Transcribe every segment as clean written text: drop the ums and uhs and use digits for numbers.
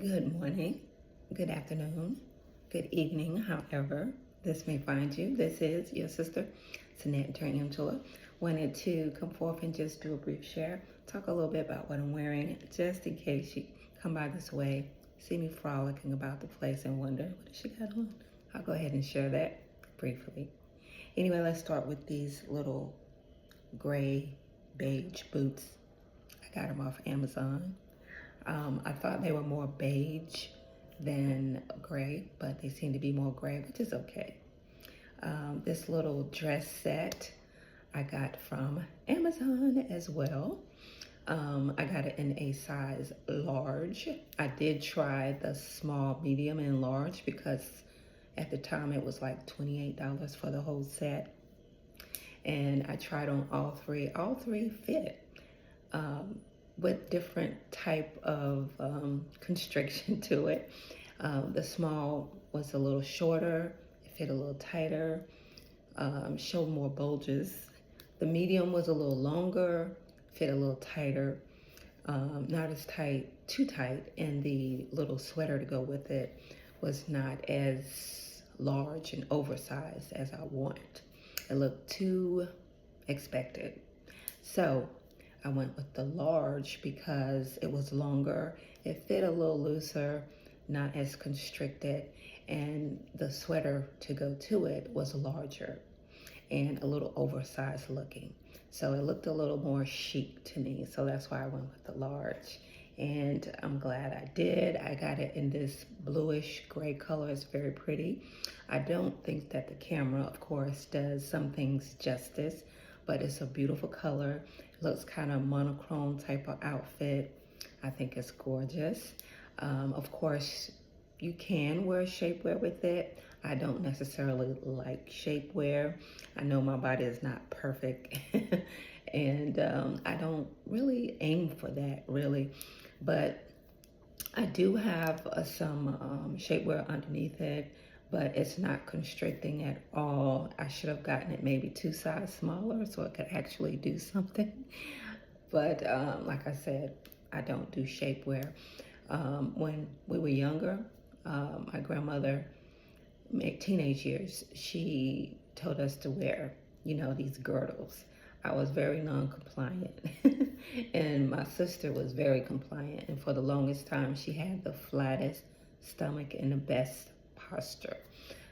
Good morning, good afternoon, good evening, however this may find you. This is your sister, Sanette Angela. Wanted to come forth and just do a brief share, talk a little bit about what I'm wearing, just in case you come by this way, see me frolicking about the place and wonder, what does she got on? I'll go ahead and share that briefly. Anyway, let's start with these little gray beige boots. I got them off Amazon. I thought they were more beige than gray, but they seem to be more gray, which is okay. This little dress set I got from Amazon as well. I got it in a size large. I did try the small, medium, and large because at the time it was like $28 for the whole set. And I tried on all three. All three fit. With different type of constriction to it. The small was a little shorter, it fit a little tighter, showed more bulges. The medium was a little longer, fit a little tighter, not as tight, too tight, and the little sweater to go with it was not as large and oversized as I want. It looked too expected. So I went with the large because it was longer, it fit a little looser, not as constricted, and the sweater to go to it was larger and a little oversized looking. So it looked a little more chic to me, so that's why I went with the large. And I'm glad I did. I got it in this bluish gray color. It's very pretty. I don't think that the camera, of course, does some things justice, but it's a beautiful color. It looks kind of monochrome type of outfit. I think it's gorgeous. Of course, you can wear shapewear with it. I don't necessarily like shapewear. I know my body is not perfect and I don't really aim for that really, but I do have some shapewear underneath it, but it's not constricting at all. I should have gotten it maybe 2 sizes smaller so it could actually do something. But like I said, I don't do shapewear. When we were younger, my grandmother, teenage years, she told us to wear, these girdles. I was very non-compliant and my sister was very compliant, and for the longest time she had the flattest stomach and the best posture.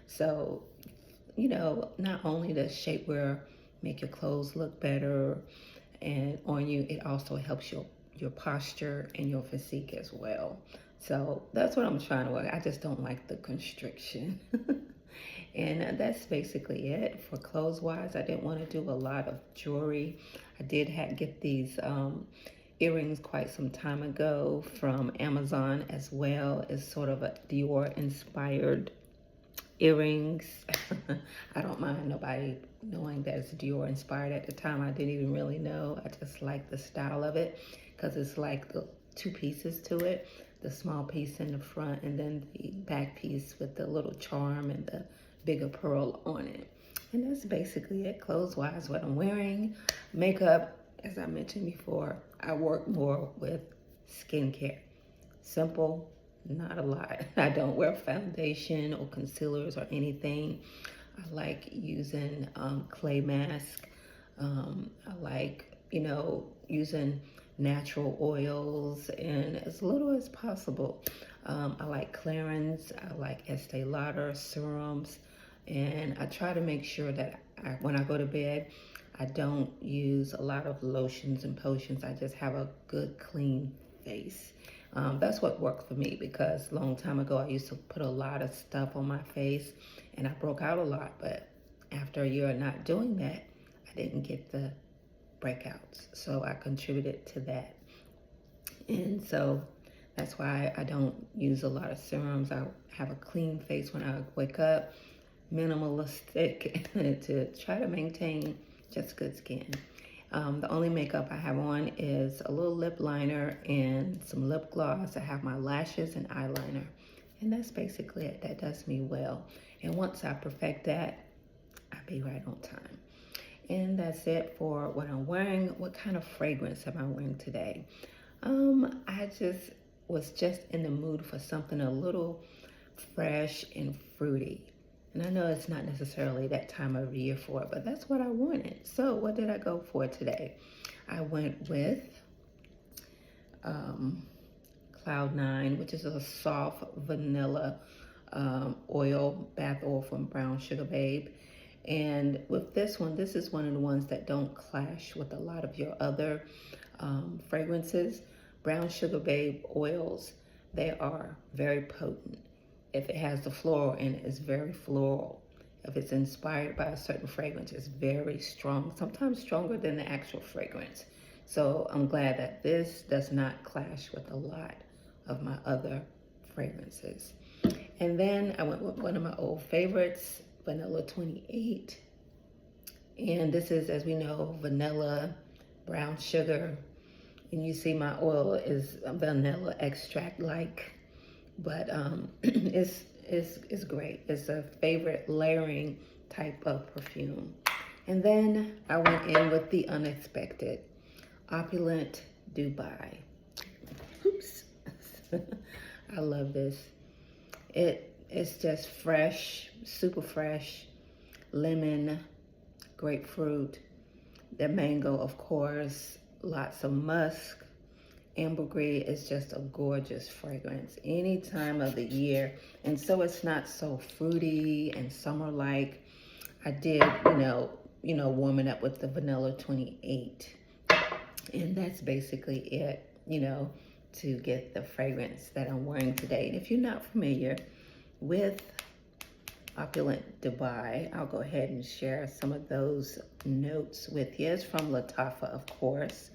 So, not only does shapewear make your clothes look better and on you, it also helps your posture and your physique as well. So that's what I'm trying to work. I just don't like the constriction. And that's basically it for clothes wise. I didn't want to do a lot of jewelry. I did get these earrings quite some time ago from Amazon as well. It's sort of a Dior inspired earrings. I don't mind nobody knowing that it's Dior inspired. At the time I didn't even really know. I just like the style of it because it's like the 2 pieces to it. The small piece in the front and then the back piece with the little charm and the bigger pearl on it. And that's basically it clothes wise, what I'm wearing. Makeup, as I mentioned before, I work more with skincare. Simple, not a lot. I don't wear foundation or concealers or anything. I like using clay mask. I like, using natural oils and as little as possible. I like Clarins, I like Estee Lauder serums, and I try to make sure that when I go to bed, I don't use a lot of lotions and potions. I just have a good clean face. That's what worked for me because a long time ago I used to put a lot of stuff on my face and I broke out a lot, but after a year of not doing that, I didn't get the breakouts. So I contributed to that. And so that's why I don't use a lot of serums. I have a clean face when I wake up, minimalistic to try to maintain just good skin. The only makeup I have on is a little lip liner and some lip gloss. I have my lashes and eyeliner. And that's basically it. That does me well. And once I perfect that, I'll be right on time. And that's it for what I'm wearing. What kind of fragrance am I wearing today? I just was just in the mood for something a little fresh and fruity. And I know it's not necessarily that time of year for it, but that's what I wanted. So what did I go for today? I went with Cloud 9, which is a soft vanilla bath oil from Brown Sugar Babe. And with this one, this is one of the ones that don't clash with a lot of your other fragrances. Brown Sugar Babe oils, they are very potent. If it has the floral in it, it's very floral. If it's inspired by a certain fragrance, it's very strong, sometimes stronger than the actual fragrance. So I'm glad that this does not clash with a lot of my other fragrances. And then I went with one of my old favorites, Vanilla 28. And this is, as we know, vanilla, brown sugar. And you see my oil is vanilla extract-like, but it's great. It's a favorite layering type of perfume. And then I went in with the unexpected, Opulent Dubai. Oops. I love this. It's just fresh, super fresh, lemon, grapefruit, the mango, of course, lots of musk. Ambergris is just a gorgeous fragrance any time of the year. And so it's not so fruity and summer-like. I did, warm it up with the Vanilla 28. And that's basically it, to get the fragrance that I'm wearing today. And if you're not familiar with Opulent Dubai, I'll go ahead and share some of those notes with you. It's from Lattafa, of course.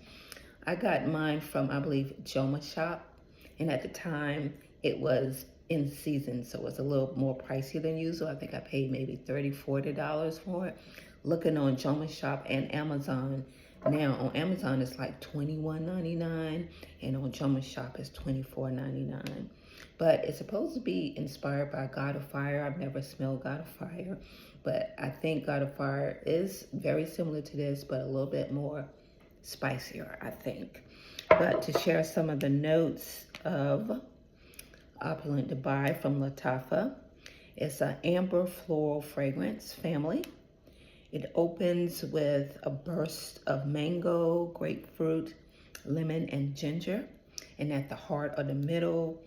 I got mine from, I believe, Joma Shop. And at the time, it was in season, so it was a little more pricey than usual. I think I paid maybe $30, $40 for it. Looking on Joma Shop and Amazon, now on Amazon it's like $21.99, and on Joma Shop it's $24.99. But it's supposed to be inspired by God of Fire. I've never smelled God of Fire, but I think God of Fire is very similar to this, but a little bit more spicier, I think. But to share some of the notes of Opulent Dubai from Lattafa, it's an amber floral fragrance family. It opens with a burst of mango, grapefruit, lemon, and ginger. And at the heart or the middle,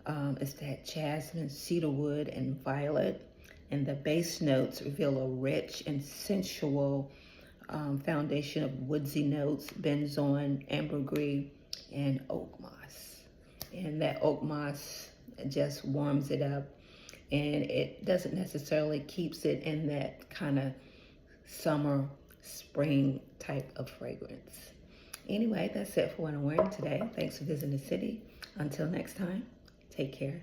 it's that jasmine, cedarwood, and violet. And the base notes reveal a rich and sensual foundation of woodsy notes, benzoin, ambergris, and oak moss. And that oak moss just warms it up, and it doesn't necessarily keeps it in that kind of summer, spring type of fragrance. Anyway, that's it for what I'm wearing today. Thanks for visiting the city. Until next time, take care.